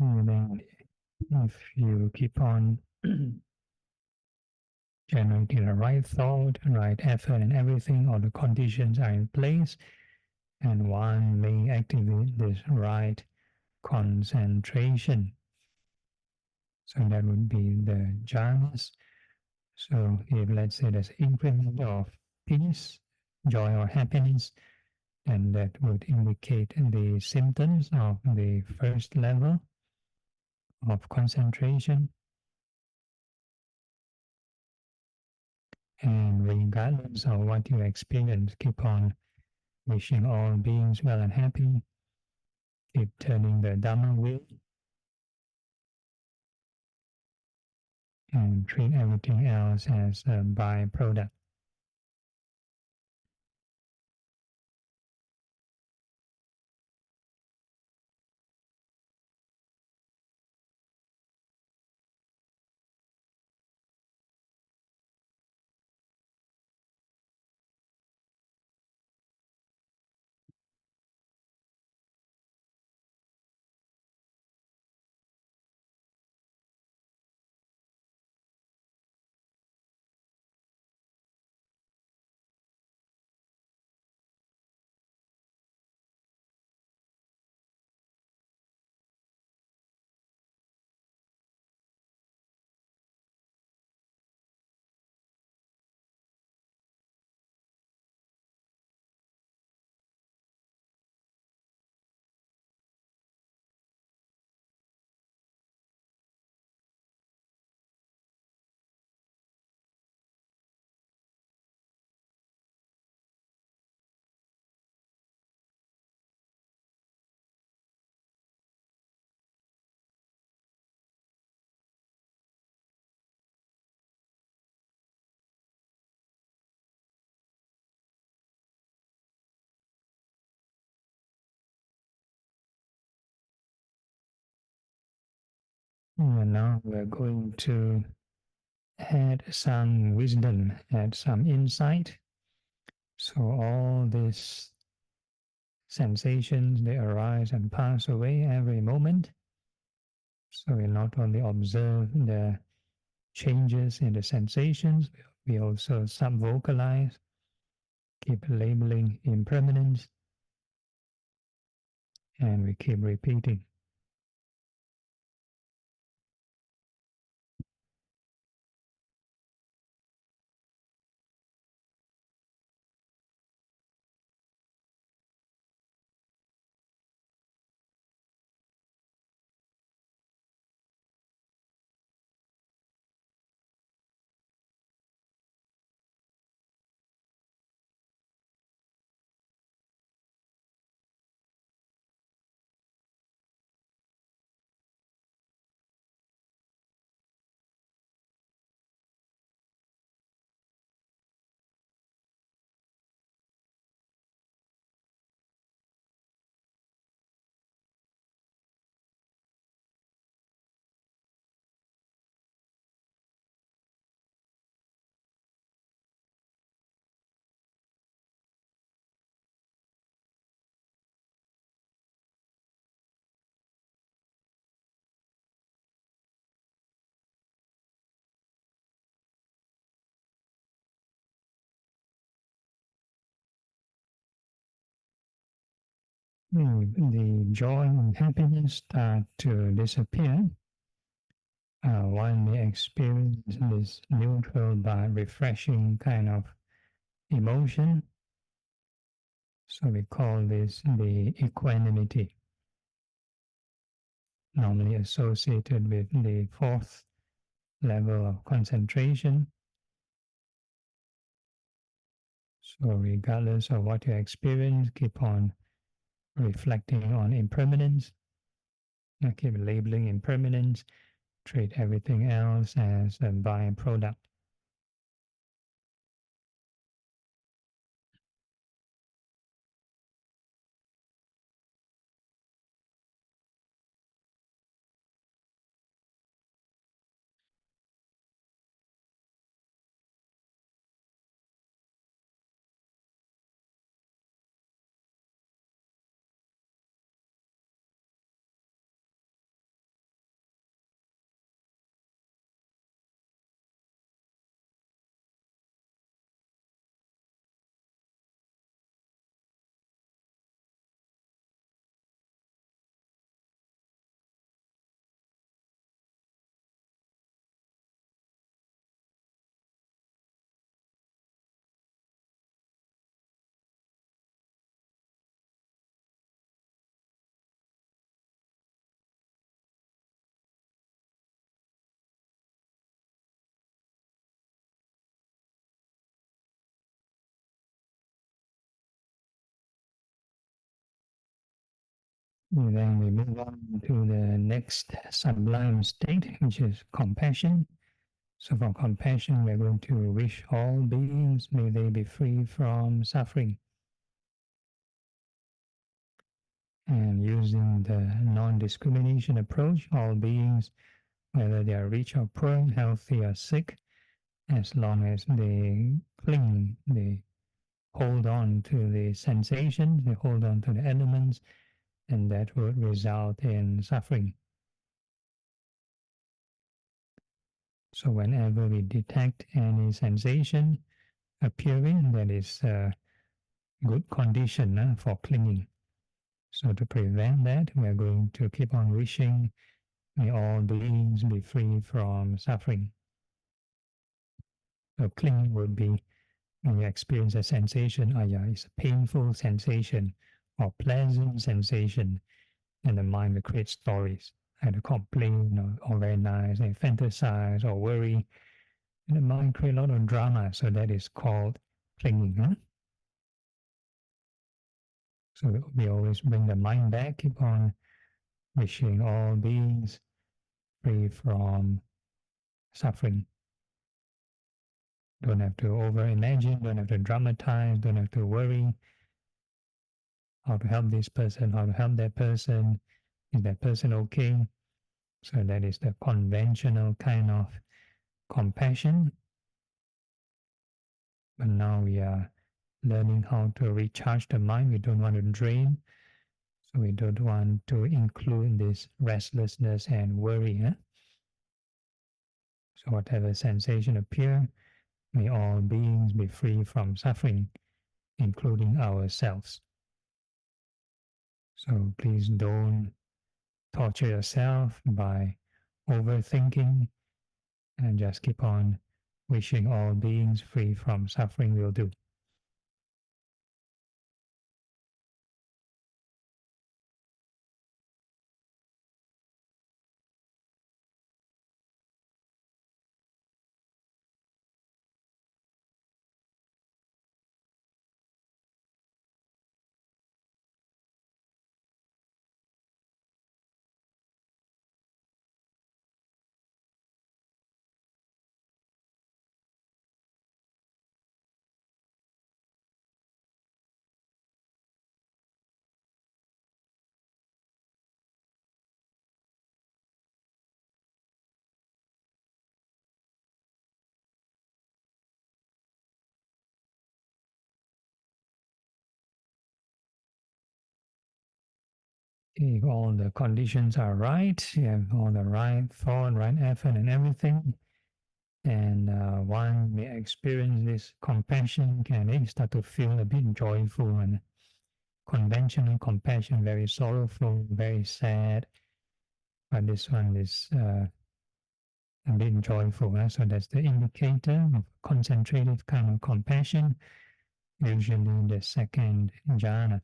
And then if you keep on generating the right thought, right effort and everything, all the conditions are in place, and one may activate this right concentration. So that would be the jhanas. So if let's say there's increment of peace, joy or happiness, then that would indicate the symptoms of the first level of concentration. And regardless of what you experience, keep on wishing all beings well and happy. Keep turning the Dhamma wheel and treat everything else as a byproduct. And now we're going to add some wisdom, add some insight. So all these sensations, they arise and pass away every moment. So we not only observe the changes in the sensations, we also sub-vocalize, keep labeling impermanence, and we keep repeating. The joy and happiness start to disappear. One may experience this neutral but refreshing kind of emotion. So we call this the equanimity, normally associated with the fourth level of concentration. So regardless of what you experience, keep on reflecting on impermanence, keep labeling impermanence, treat everything else as a byproduct. And then we move on to the next sublime state, which is compassion. So from compassion, we're going to wish all beings, may they be free from suffering. And using the non-discrimination approach, all beings, whether they are rich or poor, healthy or sick, as long as they cling, they hold on to the sensations, they hold on to the elements, and that would result in suffering. So whenever we detect any sensation appearing, that is a good condition for clinging. So to prevent that, we are going to keep on wishing, may all beings be free from suffering. So clinging would be when you experience a sensation, it's a painful sensation or pleasant sensation, and the mind will create stories, either complain or very nice, and fantasize or worry, and the mind create a lot of drama. So that is called clinging. So we always bring the mind back, keep on wishing all beings free from suffering. Don't have to over-imagine, don't have to dramatize, don't have to worry how to help this person, how to help that person, is that person okay? So that is the conventional kind of compassion. But now we are learning how to recharge the mind. We don't want to drain. So we don't want to include this restlessness and worry. So whatever sensation appear, may all beings be free from suffering, including ourselves. So please don't torture yourself by overthinking, and just keep on wishing all beings free from suffering will do. If all the conditions are right, you have all the right thought, right effort, and everything, and one may experience this compassion, can start to feel a bit joyful. And conventional compassion, very sorrowful, very sad, but this one is a bit joyful. So that's the indicator of concentrated kind of compassion, usually the second jhana.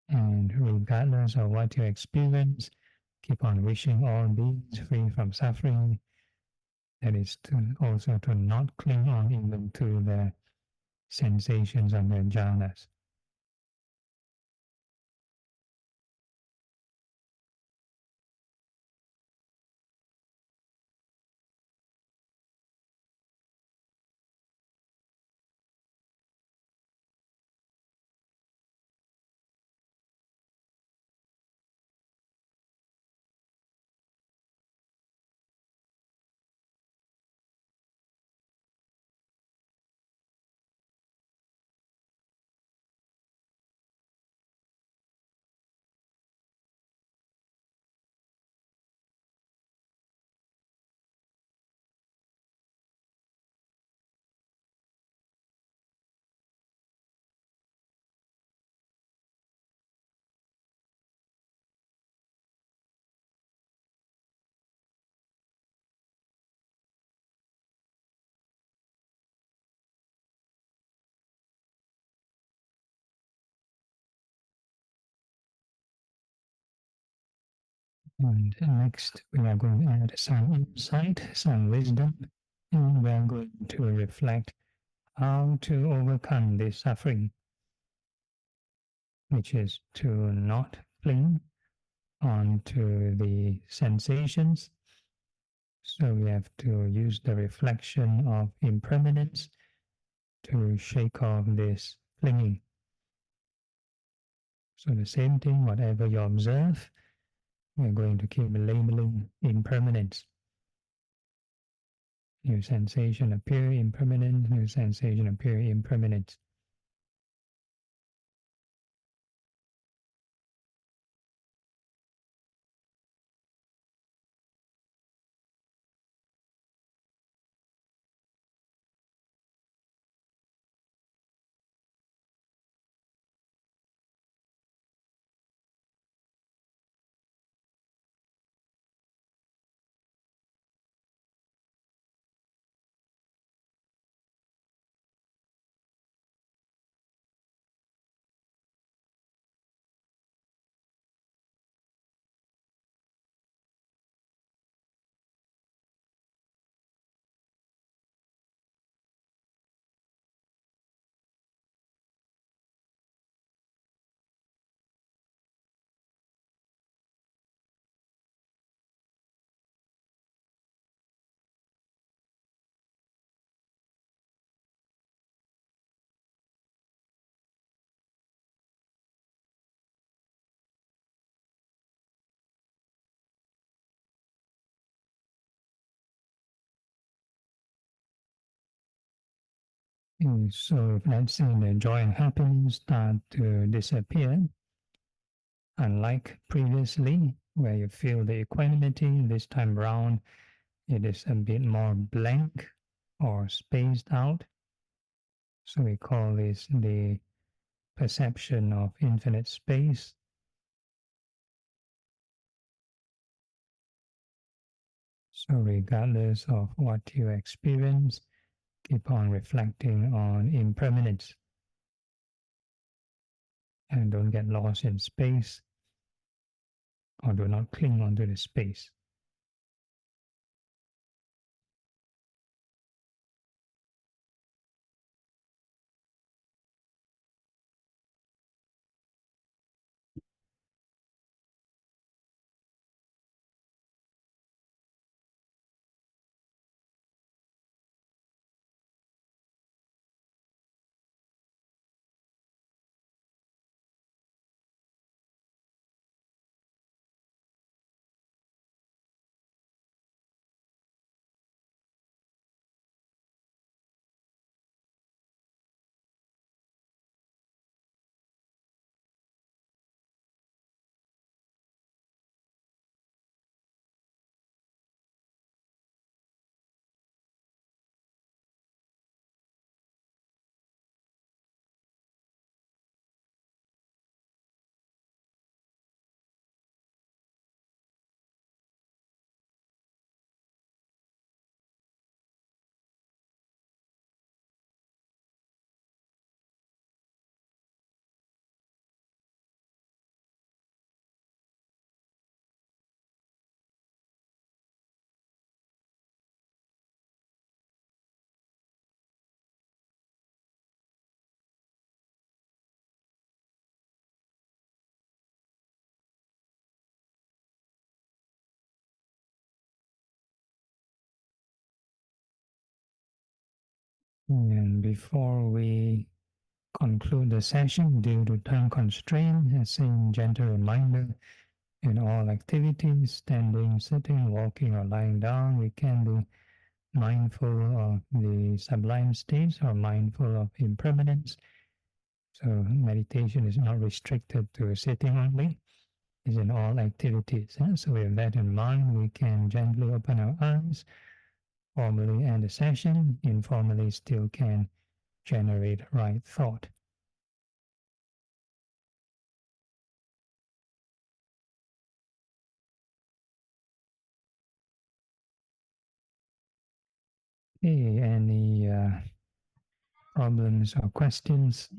And regardless of what you experience, keep on wishing all beings free from suffering. That is also to not cling on even to the sensations of the jhanas. And next, we are going to add some insight, some wisdom, and we are going to reflect how to overcome this suffering, which is to not cling onto the sensations. So we have to use the reflection of impermanence to shake off this clinging. So the same thing, whatever you observe, we're going to keep labeling impermanence. New sensation appear, impermanent. New sensation appear, impermanent. So if let's say the joy and happiness start to disappear, unlike previously, where you feel the equanimity, this time round it is a bit more blank or spaced out. So we call this the perception of infinite space. So regardless of what you experience, keep on reflecting on impermanence and don't get lost in space, or do not cling onto the space. And before we conclude the session, due to time constraint, a same gentle reminder, in all activities, standing, sitting, walking, or lying down, we can be mindful of the sublime states or mindful of impermanence. So meditation is not restricted to sitting only, it's in all activities. So with that in mind, we can gently open our eyes, formally end the session, informally still can generate right thought. Okay, any problems or questions?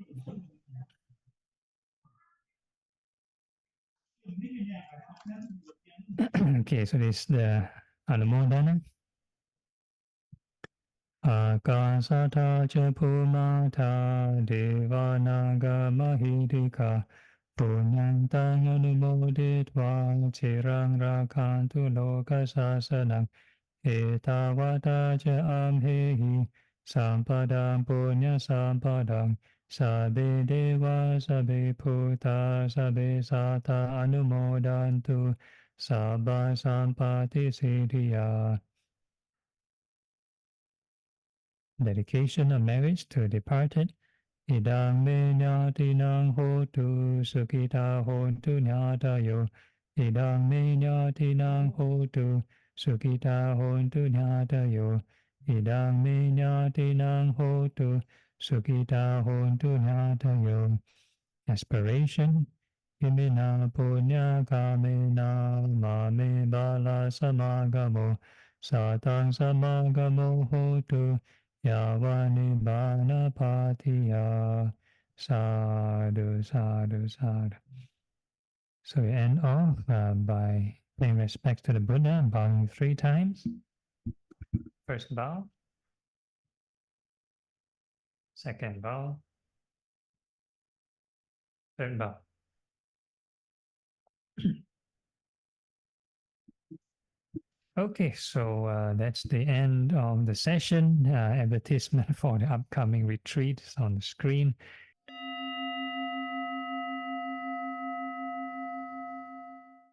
Okay, so this is the Anumodana. อากาสธาเจภูมาธาเดวานากามหิติกาปุญญังตังอนุโมดิตวาจิรังราคันตุโลกสาสนังเอตาวตาเจอัมเหหิสัมปดังปุญญสัมปดังสัพเพเทวาสัพเพพุทธาสัพเพสัตตาอนุโมดันตุสัพพสัมปติสิทธิยา Dedication of marriage to departed. Idang me nyatinang hotu sukita hontu nyatayo. Idang me nyatinang hotu sukita hontu nyatayo. Idang me nyatinang hotu sukita hontu nyatayo. Aspiration. Imina punya kamena mame bala samagamo. Satang samagamo hotu. Yavani Bana Patiya Sadhu Sadhu Sadhu. So we end off by paying respect to the Buddha, bowing 3 times. First bow, second bow, third bow. Okay, so that's the end of the session. Advertisement for the upcoming retreat is on the screen.